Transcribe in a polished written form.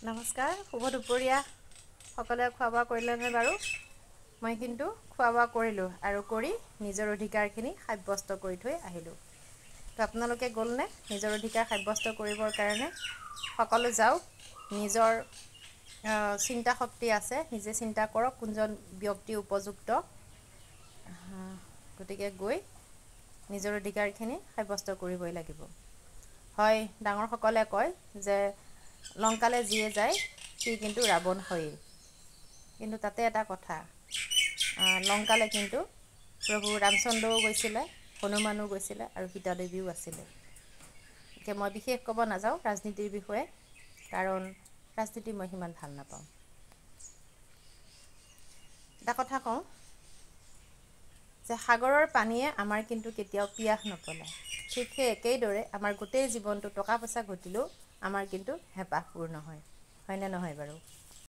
নমস্কাৰ, শুভ দুপৰীয়া। সকলোৱে খোৱা বোৱা কৰিলেনে বাৰু? মই কিন্তু খোৱা বোৱা কৰিলোঁ আৰু কৰি নিজৰ অধিকাৰখিনি সাব্যস্ত কৰি থৈ আহিলোঁ। তো আপোনালোকে গ'লনে নিজৰ অধিকাৰ সাব্যস্ত কৰিবৰ কাৰণে? সকলো যাওক, নিজৰ চিন্তা শক্তি আছে, নিজে চিন্তা কৰক কোনজন ব্যক্তি উপযুক্ত। গতিকে গৈ নিজৰ অধিকাৰখিনি সাব্যস্ত কৰিবই লাগিব। হয়, ডাঙৰসকলে কয় যে লংকালে যিয়ে যায় সি কিন্তু ৰাৱণ হয়েই। কিন্তু তাতে এটা কথা, লংকালে কিন্তু প্ৰভু ৰামচন্দ্ৰও গৈছিলে, হনুমানো গৈছিলে আৰু সীতাদেৱীও আছিলে। এতিয়া মই বিশেষ ক'ব নাযাওঁ ৰাজনীতিৰ বিষয়ে, কাৰণ ৰাজনীতি মই সিমান ভাল নাপাওঁ। এটা কথা কওঁ যে সাগৰৰ পানীয়ে আমাৰ কিন্তু কেতিয়াও পিয়াস নপলায়। ঠিক সেই একেইদৰে আমাৰ গোটেই জীৱনটো টকা পইচা ঘটিলেও আমাৰ কিন্তু হেঁপাহ পূৰ নহয়। হয়নে নহয় বাৰু?